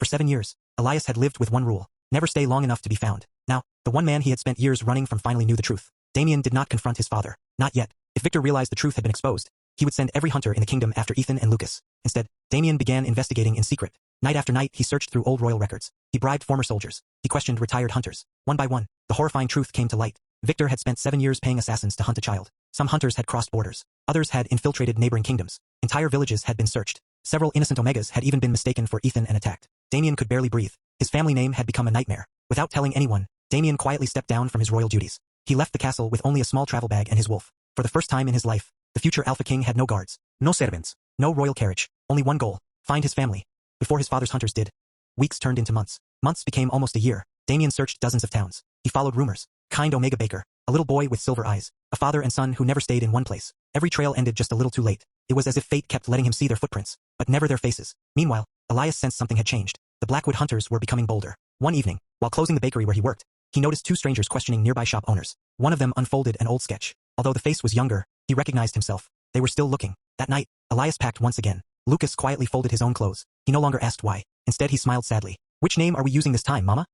For 7 years, Elias had lived with one rule: never stay long enough to be found. Now, the one man he had spent years running from finally knew the truth. Damien did not confront his father. Not yet. If Victor realized the truth had been exposed, he would send every hunter in the kingdom after Ethan and Lucas. Instead, Damien began investigating in secret. Night after night, he searched through old royal records. He bribed former soldiers. He questioned retired hunters. One by one, the horrifying truth came to light. Victor had spent 7 years paying assassins to hunt a child. Some hunters had crossed borders. Others had infiltrated neighboring kingdoms. Entire villages had been searched. Several innocent Omegas had even been mistaken for Ethan and attacked. Damien could barely breathe. His family name had become a nightmare. Without telling anyone, Damien quietly stepped down from his royal duties. He left the castle with only a small travel bag and his wolf. For the first time in his life, the future Alpha King had no guards, no servants, no royal carriage, only one goal: find his family. Before his father's hunters did. Weeks turned into months. Months became almost a year. Damien searched dozens of towns. He followed rumors. Kind Omega baker, a little boy with silver eyes, a father and son who never stayed in one place. Every trail ended just a little too late. It was as if fate kept letting him see their footprints, but never their faces. Meanwhile, Elias sensed something had changed. The Blackwood hunters were becoming bolder. One evening, while closing the bakery where he worked, he noticed 2 strangers questioning nearby shop owners. One of them unfolded an old sketch. Although the face was younger, he recognized himself. They were still looking. That night, Elias packed once again. Lucas quietly folded his own clothes. He no longer asked why. Instead, he smiled sadly. Which name are we using this time, Mama?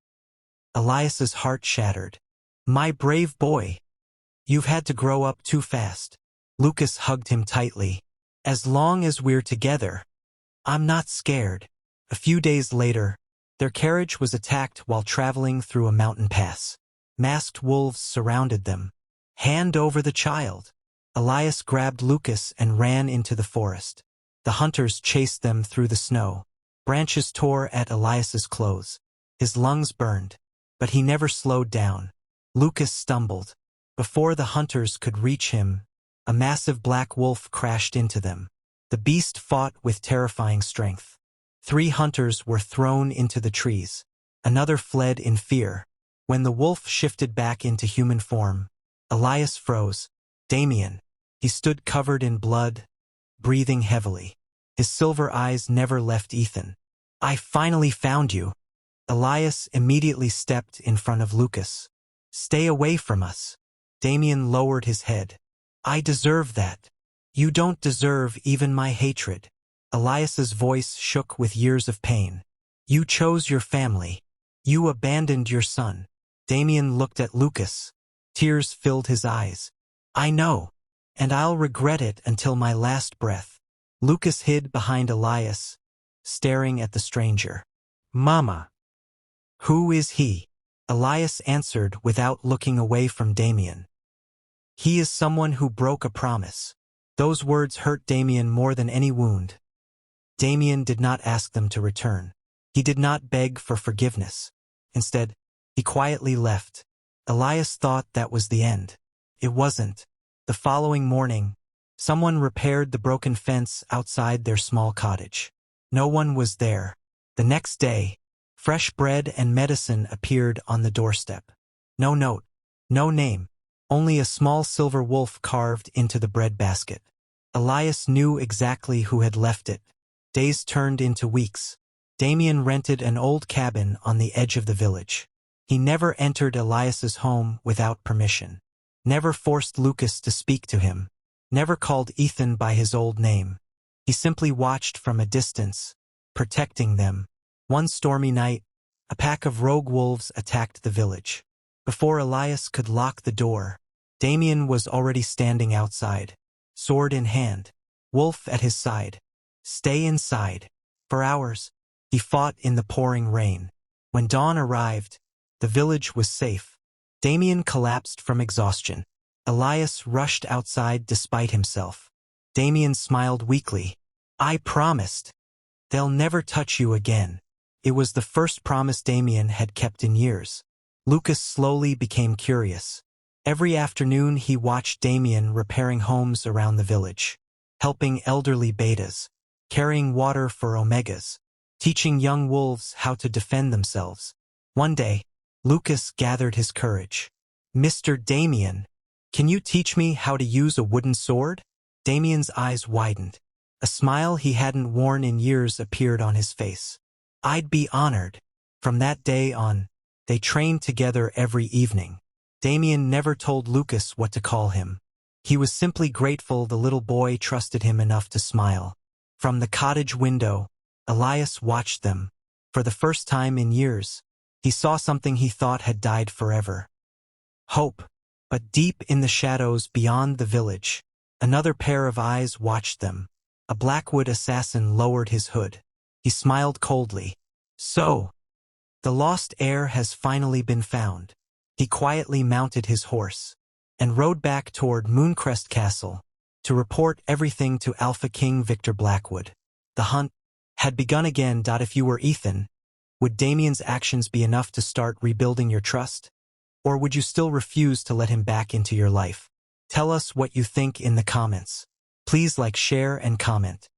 Elias's heart shattered. My brave boy. You've had to grow up too fast. Lucas hugged him tightly. As long as we're together, I'm not scared. A few days later, their carriage was attacked while traveling through a mountain pass. Masked wolves surrounded them. Hand over the child. Elias grabbed Lucas and ran into the forest. The hunters chased them through the snow. Branches tore at Elias's clothes. His lungs burned, but he never slowed down. Lucas stumbled. Before the hunters could reach him, a massive black wolf crashed into them. The beast fought with terrifying strength. 3 hunters were thrown into the trees. Another fled in fear. When the wolf shifted back into human form, Elias froze. Damien. He stood covered in blood, breathing heavily. His silver eyes never left Ethan. I finally found you. Elias immediately stepped in front of Lucas. Stay away from us. Damien lowered his head. I deserve that. You don't deserve even my hatred. Elias's voice shook with years of pain. You chose your family. You abandoned your son. Damien looked at Lucas. Tears filled his eyes. I know, and I'll regret it until my last breath. Lucas hid behind Elias, staring at the stranger. Mama. Who is he? Elias answered without looking away from Damien. He is someone who broke a promise. Those words hurt Damien more than any wound. Damien did not ask them to return. He did not beg for forgiveness. Instead, he quietly left. Elias thought that was the end. It wasn't. The following morning, someone repaired the broken fence outside their small cottage. No one was there. The next day, fresh bread and medicine appeared on the doorstep. No note, no name, only a small silver wolf carved into the bread basket. Elias knew exactly who had left it. Days turned into weeks. Damien rented an old cabin on the edge of the village. He never entered Elias's home without permission. Never forced Lucas to speak to him. Never called Ethan by his old name. He simply watched from a distance, protecting them. One stormy night, a pack of rogue wolves attacked the village. Before Elias could lock the door, Damien was already standing outside, sword in hand, wolf at his side. Stay inside. For hours, he fought in the pouring rain. When dawn arrived, the village was safe. Damien collapsed from exhaustion. Elias rushed outside despite himself. Damien smiled weakly. I promised. They'll never touch you again. It was the first promise Damien had kept in years. Lucas slowly became curious. Every afternoon he watched Damien repairing homes around the village, helping elderly betas, carrying water for Omegas, teaching young wolves how to defend themselves. One day, Lucas gathered his courage. Mr. Damien, can you teach me how to use a wooden sword? Damien's eyes widened. A smile he hadn't worn in years appeared on his face. I'd be honored. From that day on, they trained together every evening. Damien never told Lucas what to call him. He was simply grateful the little boy trusted him enough to smile. From the cottage window, Elias watched them, For the first time in years, he saw something he thought had died forever. Hope. But deep in the shadows beyond the village, another pair of eyes watched them. A Blackwood assassin lowered his hood. He smiled coldly. So, the lost heir has finally been found. He quietly mounted his horse and rode back toward Mooncrest Castle to report everything to Alpha King Victor Blackwood. The hunt had begun again. If you were Ethan, would Damien's actions be enough to start rebuilding your trust? Or would you still refuse to let him back into your life? Tell us what you think in the comments. Please like, share, and comment.